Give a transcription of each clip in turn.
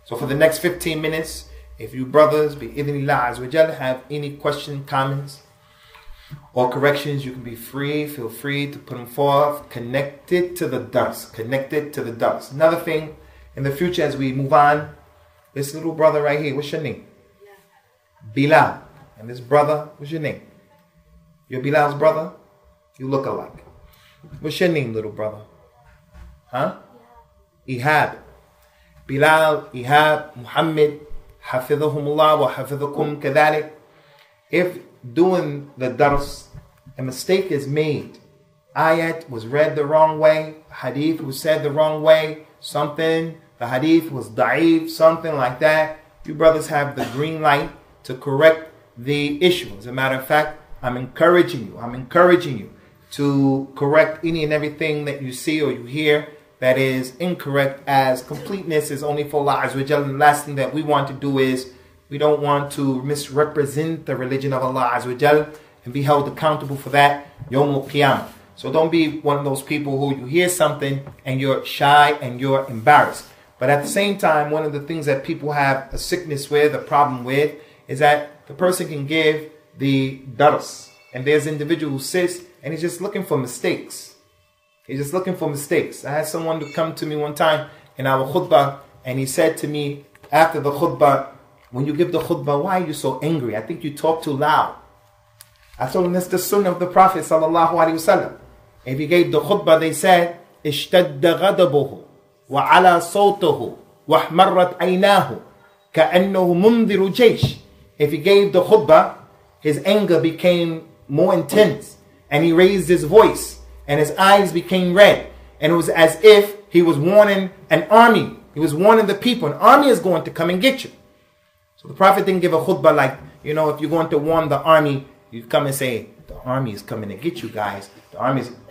So for the next 15 minutes, if you brothers, bi-idhnillah azza wa jal, have any questions, comments, or corrections, you can feel free to put them forth. Connected to the dars. Connected to the dars. Another thing, in the future as we move on, this little brother right here, what's your name? Bilal. And this brother, what's your name? You're Bilal's brother? You look alike. What's your name, little brother? Huh? Ihab. Bilal, Ihab, Muhammad, Hafidhahumullah wa hafidhakum kadhalik. If doing the dars, a mistake is made, ayat was read the wrong way, hadith was said the wrong way, something, the hadith was da'if, something like that, you brothers have the green light to correct the issue. As a matter of fact, I'm encouraging you to correct any and everything that you see or you hear that is incorrect, as completeness is only for Allah Azza wa Jalla. And the last thing that we want to do is, we don't want to misrepresent the religion of Allah Azza wa Jalla and be held accountable for that Yawm al-Qiyamah. So don't be one of those people who you hear something and you're shy and you're embarrassed. But at the same time, one of the things that people have a sickness with, a problem with, is that the person can give the dars, and there's an individual who sits and he's just looking for mistakes. He's just looking for mistakes. I had someone to come to me one time in our khutbah, and he said to me after the khutbah, when you give the khutbah, why are you so angry? I think you talk too loud. I told him that's the sunnah of the Prophet sallallahu alaihi wasallam. If he gave the khutbah, they said, اشتد غضبه وعلى صوته واحمرت عيناه كأنه منذر جيش. If he gave the khutbah, his anger became more intense, and he raised his voice, and his eyes became red, and it was as if he was warning an army. He was warning the people, an army is going to come and get you. So the Prophet didn't give a khutbah like, if you're going to warn the army, you come and say, the army is coming to get you guys.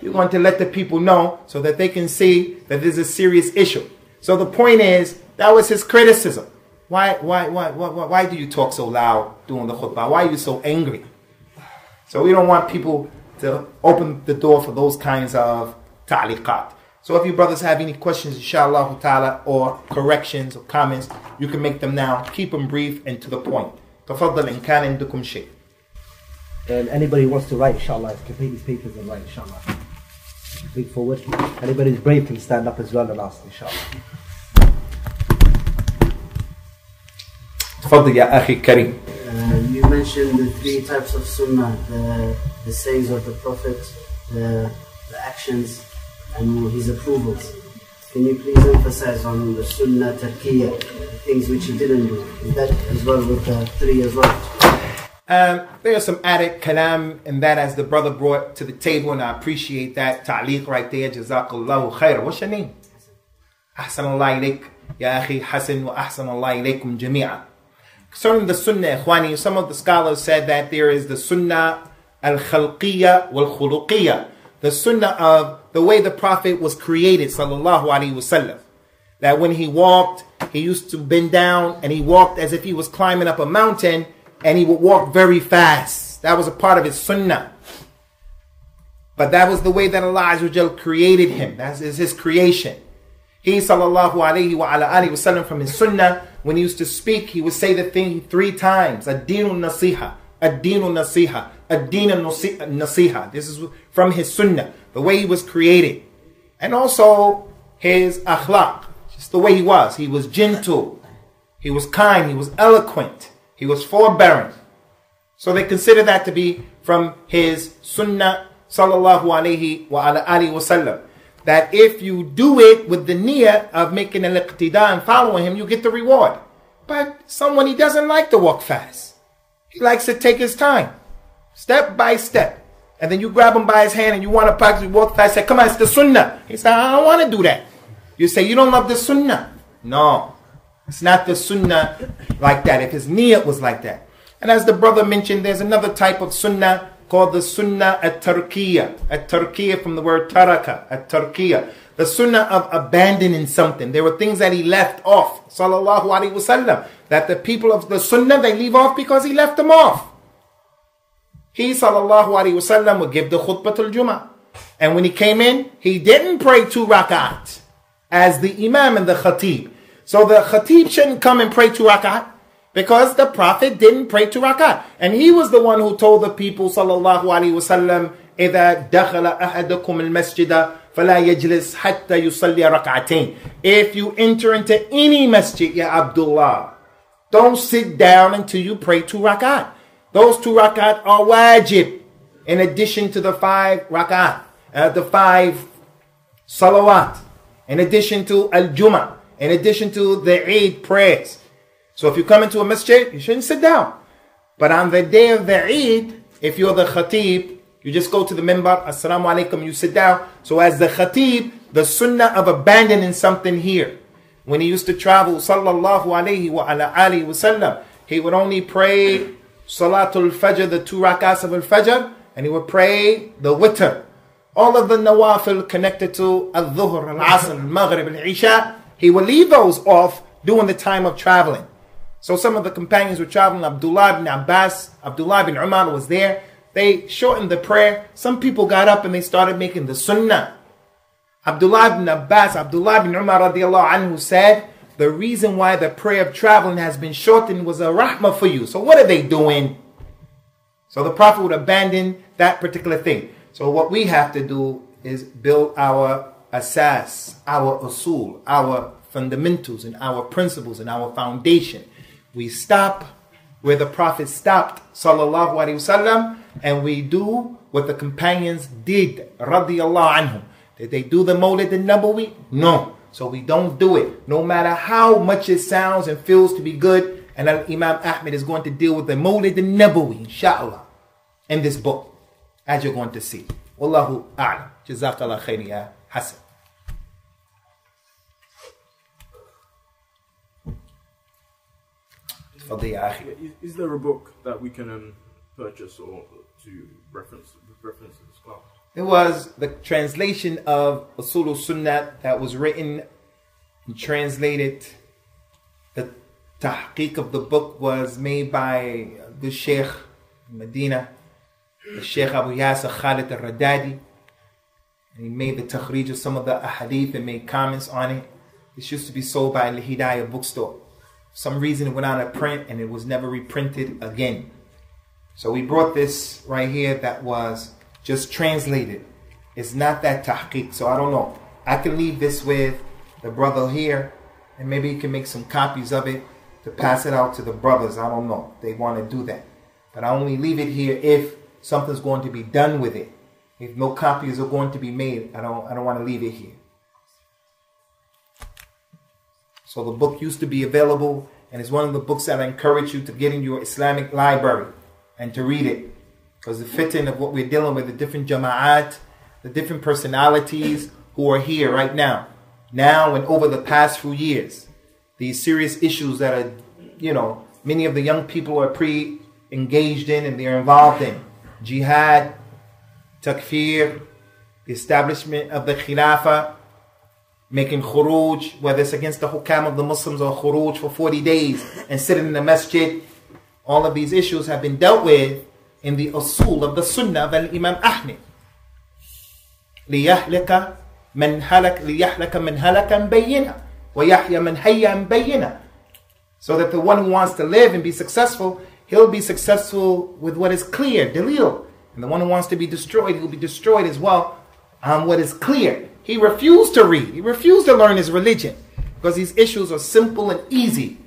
You're going to let the people know so that they can see that this is a serious issue. So the point is, that was his criticism. Why do you talk so loud during the khutbah? Why are you so angry? So we don't want people to open the door for those kinds of ta'liqat. So if you brothers have any questions, inshallah ta'ala, or corrections or comments, you can make them now. Keep them brief and to the point. Tafaddal in kana indakum shay. And anybody who wants to write, inshallah, complete these papers and write, inshallah. Bring forward. Anybody who's brave can stand up as well and ask, inshallah. Tafaddal ya akhi kareem. You mentioned the three types of sunnah, the sayings of the Prophet, the actions, and his approvals. Can you please emphasize on the sunnah tarkiyah, things which he didn't do? Is that as well with the three as well? There are some added kalam in that, as the brother brought to the table, and I appreciate that ta'liq right there. Jazakallahu khair. What's your name? Ahsanallah ilayk ya akhi Hasan, wa ahsanallah ilaykum jami'a. Concerning the sunnah, ikhwani, some of the scholars said that there is the sunnah al-khalqiyya wal-khuluqiyya, the sunnah of the way the Prophet was created, sallallahu alaihi wasallam. That when he walked, he used to bend down and he walked as if he was climbing up a mountain, and he would walk very fast. That was a part of his sunnah. But that was the way that Allah Azza wa Jal created him. That is his creation. He, sallallahu alayhi wa ala alihi wasallam, from his sunnah, when he used to speak, he would say the thing 3 times. Ad-dinu nasiha, ad-dinu nasiha, ad-dinu nasiha. This is from his sunnah, the way he was created. And also his akhlaq, just the way he was. He was gentle, he was kind, he was eloquent, he was forbearing. So they consider that to be from his sunnah, sallallahu alayhi wa ala alihi wasallam. That if you do it with the niyyah of making an iqtida and following him, you get the reward. But someone, he doesn't like to walk fast. He likes to take his time, step by step. And then you grab him by his hand and you want to practice walk fast. Say, come on, it's the sunnah. He said, I don't want to do that. You say, you don't love the sunnah. No, it's not the sunnah like that. If his niyyah was like that. And as the brother mentioned, there's another type of sunnah called the sunnah at-tarkiyah. At-tarkiyah from the word taraka, at-tarkiyah. The sunnah of abandoning something. There were things that he left off, sallallahu alaihi wasallam, that the people of the sunnah, they leave off because he left them off. He, sallallahu alaihi wasallam, would give the khutbatul Jummah. And when he came in, he didn't pray 2 rak'at as the imam and the khatib. So the khatib shouldn't come and pray 2 rak'at because the Prophet didn't pray 2 rak'at. And he was the one who told the people, sallallahu alaihi wasallam, إِذَا دَخَلَ أَحَدَكُمُ الْمَسْجِدَ فَلَا يَجْلِسْ حَتَّى يُصَلِّيَ رَكْعَتَيْن. If you enter into any masjid, ya Abdullah, don't sit down until you pray 2 rak'at. Those 2 rak'at are wajib in addition to the 5 rak'at, the 5 salawat, in addition to al-Jum'ah, in addition to the Eid prayers. So if you come into a masjid, you shouldn't sit down. But on the day of the Eid, if you're the khatib, you just go to the minbar, assalamu alaikum, you sit down. So as the khatib, the sunnah of abandoning something here. When he used to travel, sallallahu alayhi wa ala alihi wa sallam, he would only pray salatul fajr, the 2 rak'ahs of al-fajr, and he would pray the witr. All of the nawafil connected to al-dhuhr, al-asr, al-maghrib, al-isha, he would leave those off during the time of traveling. So some of the companions were traveling. Abdullah ibn Abbas, Abdullah ibn Umar was there. They shortened the prayer. Some people got up and they started making the sunnah. Abdullah ibn Abbas, Abdullah ibn Umar radiallahu anhu said, the reason why the prayer of traveling has been shortened was a rahmah for you. So what are they doing? So the Prophet would abandon that particular thing. So what we have to do is build our asas, our usul, our fundamentals and our principles and our foundation. We stop where the Prophet stopped, sallallahu alaihi wasallam, and we do what the companions did, radiyallahu anhum. Did they do the Mawlid al-Nabawi? No. So we don't do it, no matter how much it sounds and feels to be good. And Imam Ahmed is going to deal with the Mawlid al-Nabawi, inshallah, in this book, as you're going to see. Wallahu a'lam. Jazakallah khair ya Hasan. Is there a book that we can purchase or to reference this class? It was the translation of Usul Sunnah that was written and translated. The tahqiq of the book was made by the Sheikh in Medina, the Sheikh Abu Yasir Khalid al-Radadi. And he made the takhrij of some of the ahadith and made comments on it. This used to be sold by Al-Hidayah bookstore. For some reason it went out of print and it was never reprinted again. So we brought this right here that was just translated. It's not that tahqiq, so I don't know. I can leave this with the brother here and maybe he can make some copies of it to pass it out to the brothers. I don't know. They want to do that. But I only leave it here if something's going to be done with it. If no copies are going to be made, I don't want to leave it here. So the book used to be available, and it's one of the books that I encourage you to get in your Islamic library and to read it. Because the fitting of what we're dealing with, the different jama'at, the different personalities who are here right now. Now and over the past few years. These serious issues that are, many of the young people are engaged in and they're involved in. Jihad, takfir, the establishment of the khilafah, making khuruj, whether it's against the hukam of the Muslims or khuruj for 40 days and sitting in the masjid. All of these issues have been dealt with in the usul of the sunnah of Imam Ahmed. لِيَحْلَكَ مَنْ هَلَكًا بَيِّنًا وَيَحْيَ مَنْ هَيَّا بَيِّنًا. So that the one who wants to live and be successful, he'll be successful with what is clear, dalil. And the one who wants to be destroyed, he'll be destroyed as well on what is clear. He refused to read. He refused to learn his religion because these issues are simple and easy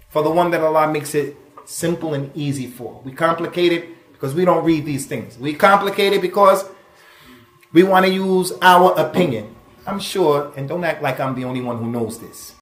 for the one that Allah makes it simple and easy for. We complicate it because we don't read these things. We complicate it because we want to use our opinion. I'm sure, and don't act like I'm the only one who knows this.